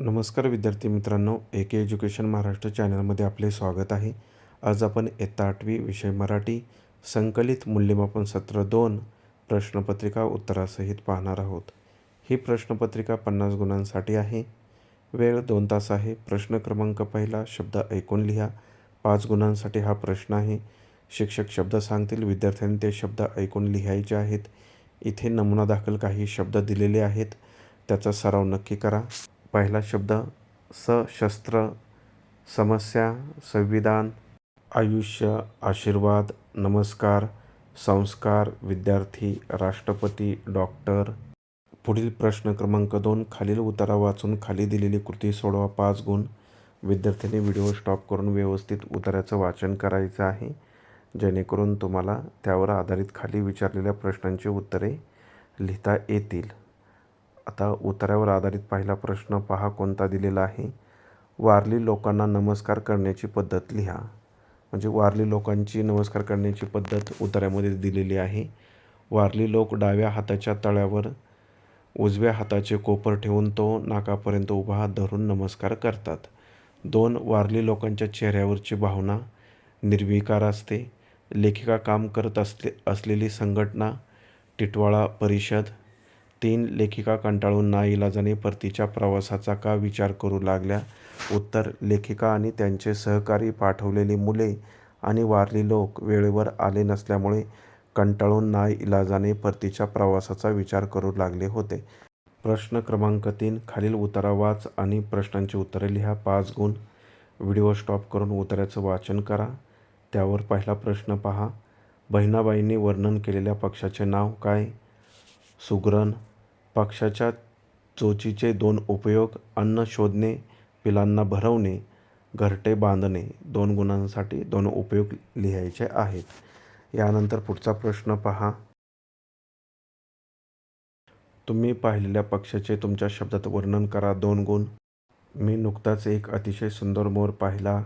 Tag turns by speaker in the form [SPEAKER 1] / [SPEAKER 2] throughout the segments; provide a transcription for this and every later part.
[SPEAKER 1] नमस्कार विद्यार्थी मित्रांनो, ए एज्युकेशन महाराष्ट्र चॅनलमध्ये आपले स्वागत आहे. आज आपण इयत्ता 8वी विषय मराठी संकलित मूल्यमापन सत्र 2 प्रश्नपत्रिका उत्तरासहित पाहणार आहोत. ही प्रश्नपत्रिका 50 गुणांसाठी आहे. वेळ 2 तास आहे. प्रश्न क्रमांक पहिला, शब्द ऐकून लिहा. 5 गुणांसाठी हा प्रश्न आहे. शिक्षक शब्द सांगतील, विद्यार्थ्यांनी ते शब्द ऐकून लिहायचे आहेत. इथे नमुना दाखल काही शब्द दिलेले आहेत, त्याचा सराव नक्की करा. पहिला शब्द सशस्त्र, समस्या, संविधान, आयुष्य, आशीर्वाद, नमस्कार, संस्कार, विद्यार्थी, राष्ट्रपती, डॉक्टर. पुढील प्रश्न क्रमांक 2, खालील उतारा वाचून खाली दिलेली कृती सोडवा. 5 गुण. विद्यार्थ्यांनी व्हिडिओ स्टॉप करून व्यवस्थित उतार्याचं वाचन करायचं आहे, जेणेकरून तुम्हाला त्यावर आधारित खाली विचारलेल्या प्रश्नांची उत्तरे लिहिता येतील. आता उतार्यावर आधारित पहिला प्रश्न पहा कोणता दिलेला आहे. वारली लोकांना नमस्कार करण्याची पद्धत लिहा. म्हणजे वारली लोकांची नमस्कार करण्याची पद्धत उतार्यामध्ये दिलेली आहे. वारली लोक डाव्या हाताच्या तळ्यावर उजव्या हाताचे कोपर ठेवून तो नाकापर्यंत उभा हात धरून नमस्कार करतात. 2. वारली लोकांच्या चेहऱ्यावरची भावना निर्विकार असते. लेखिका काम करत असलेली संघटना टिटवाळा परिषद. 3. लेखिका कंटाळून नाईलाजाने परतीच्या प्रवासाचा का विचार करू लागल्या. उत्तर, लेखिका आणि त्यांचे सहकारी, पाठवलेली मुले आणि वारली लोक वेळेवर आले नसल्यामुळे कंटाळून नाईलाजाने परतीच्या प्रवासाचा विचार करू लागले होते. प्रश्न क्रमांक 3, खालील उतारा वाच आणि प्रश्नांची उत्तरे लिहा. 5 गुण. व्हिडिओ स्टॉप करून उतार्याचं वाचन करा. त्यावर पहिला प्रश्न पहा. बहिणाबाईंनी वर्णन केलेल्या पक्षाचे नाव काय. सुगरण. पक्षाच्या चोचीचे 2 उपयोग. अन्न शोधणे, पिलांना भरवणे, घरटे बांधणे. 2 गुणांसाठी 2 उपयोग लिहायचे आहेत. यानंतर पुढचा प्रश्न पहा. तुम्ही पाहिलेल्या पक्ष्याचे तुमच्या शब्दात वर्णन करा. 2 गुण. मी नुकताच एक अतिशय सुंदर मोर पाहिला.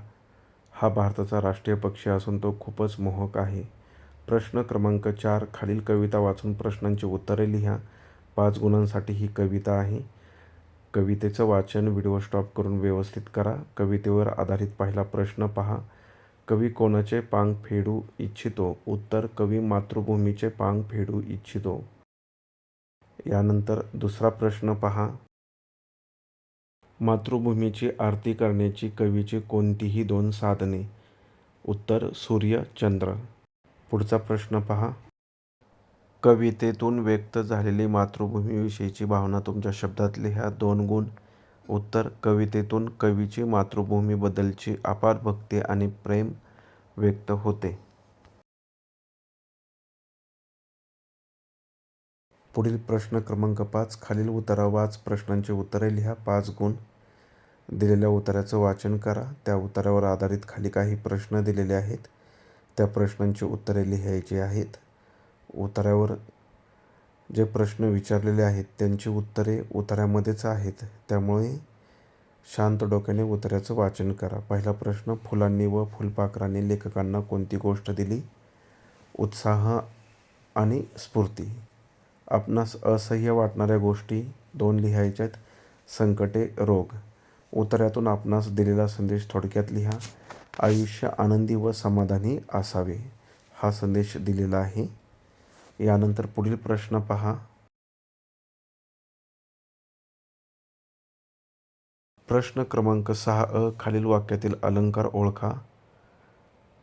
[SPEAKER 1] हा भारताचा राष्ट्रीय पक्षी असून तो खूपच मोहक आहे. प्रश्न क्रमांक 4, खालील कविता वाचून प्रश्नांची उत्तरे लिहा. 5 गुणांसाठी ही कविता आहे. कवितेचं वाचन व्हिडिओ स्टॉप करून व्यवस्थित करा. कवितेवर आधारित पहिला प्रश्न पहा. कवी कोणाचे पांग फेडू इच्छितो. उत्तर, कवी मातृभूमीचे पांग फेडू इच्छितो. यानंतर दुसरा प्रश्न पहा. मातृभूमीची आरती करण्याची कवीची कोणतीही 2 साधने. उत्तर, सूर्य, चंद्र. पुढचा प्रश्न पहा. कवितेतून व्यक्त झालेली मातृभूमीविषयीची भावना तुमच्या शब्दात लिहा. 2 गुण. उत्तर, कवितेतून कवीची मातृभूमीबद्दलची अपार भक्ती आणि प्रेम व्यक्त होते. पुढील प्रश्न क्रमांक 5, खालील उतारा वाच, प्रश्नांची उत्तरे लिहा. 5 गुण. दिलेल्या उतार्याचं वाचन करा. त्या उतार्यावर आधारित खाली काही प्रश्न दिलेले आहेत, त्या प्रश्नांची उत्तरे लिहायची आहेत. उतार्यावर जे प्रश्न विचारलेले आहेत त्यांची उत्तरे उतार्यामध्येच आहेत, त्यामुळे शांत डोक्याने उतार्याचं वाचन करा. पहिला प्रश्न, फुलांनी व फुलपाखरांनी लेखकांना कोणती गोष्ट दिली. उत्साह आणि स्फूर्ती. आपणास असह्य वाटणाऱ्या गोष्टी 2 लिहायच्यात. संकटे, रोग. उतार्यातून आपणास दिलेला संदेश थोडक्यात लिहा. आयुष्य आनंदी व समाधानी असावे, हा संदेश दिलेला आहे. यानंतर पुढील प्रश्न पहा. प्रश्न क्रमांक 6 खालील वाक्यातील अलंकार ओळखा.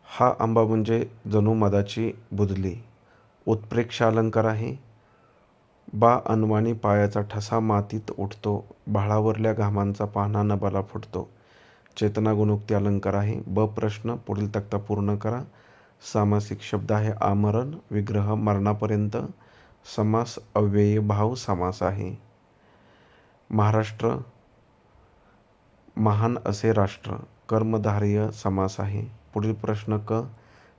[SPEAKER 1] हा आंबा म्हणजे जणू मधाची बुधली. उत्प्रेक्षा अलंकार आहे. बा अनवाणी पायाचा ठसा मातीत उठतो. भाळावरल्या घामांचा पान्हा नभाला फुटतो. चेतना गुणोक्ती अलंकार आहे. ब प्रश्न, पुढील तक्ता पूर्ण करा. सामासिक शब्द आहे आमरण, विग्रह, मरणापर्यंत. समास अव्ययी भाव समास आहे. महाराष्ट्र, महान असे राष्ट्र, कर्मधारय समास आहे. पुढील प्रश्न क,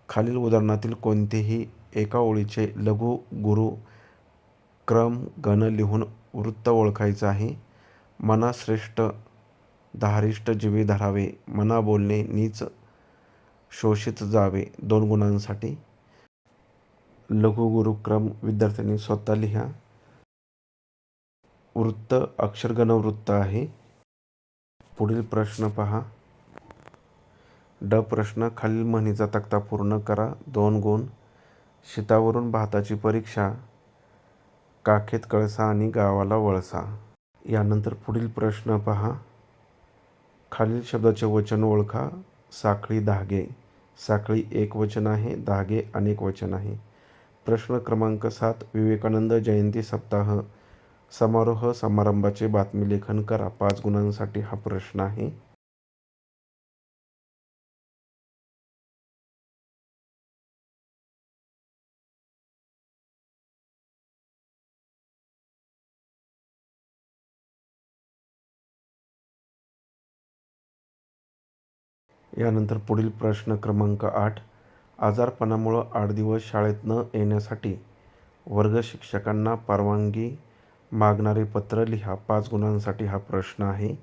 [SPEAKER 1] खालील उदाहरणातील कोणतेही एका ओळीचे लघु गुरु क्रम गण लिहून वृत्त ओळखायचं आहे. मना श्रेष्ठ धारिष्ट जीवी धरावे. मना बोलणे नीच शोषित जावे. 2 गुणांसाठी. लघुगुरुक्रम विद्यार्थ्यांनी स्वतः लिहा. वृत्त अक्षरगण वृत्त आहे. पुढील प्रश्न पहा. ड प्रश्न. खालील म्हणीचा तक्ता पूर्ण करा. 2 गुण. शेतावरून भाताची परीक्षा, काखेत कळसा आणि गावाला वळसा. यानंतर पुढील प्रश्न पहा. खालील शब्दाचे वचन ओळखा. साखळी धागे. साखळी एकवचन आहे, धागे अनेक वचन आहे. प्रश्न क्रमांक 7. विवेकानंद जयंती सप्ताह समारोह समारंभाचे बातमी लेखन करा. 5 गुणांसाठी हा प्रश्न आहे. यानंतर पुढील प्रश्न क्रमांक 8. आजारपणामुळं 8 दिवस शाळेत न येण्यासाठी वर्ग शिक्षकांना परवानगी मागणारे पत्र लिहा. 5 गुणांसाठी हा प्रश्न आहे.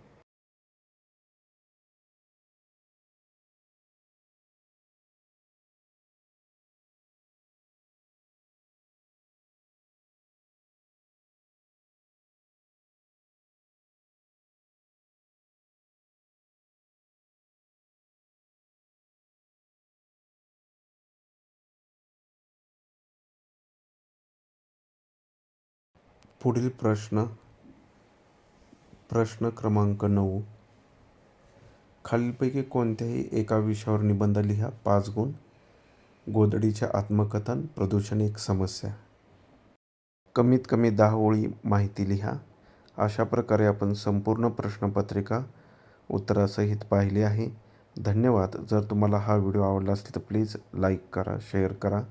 [SPEAKER 1] पुढील प्रश्न क्रमांक 9. खालीलपैकी कोणत्याही एका विषयावर निबंध लिहा. 5 गुण. गोधडीचे आत्मकथन, प्रदूषण एक समस्या. कमीत कमी 10 ओळी माहिती लिहा. अशा प्रकारे आपण संपूर्ण प्रश्नपत्रिका उत्तरासहित पाहिली आहे. धन्यवाद. जर तुम्हाला हा व्हिडिओ आवडला असेल तर प्लीज लाईक करा, शेअर करा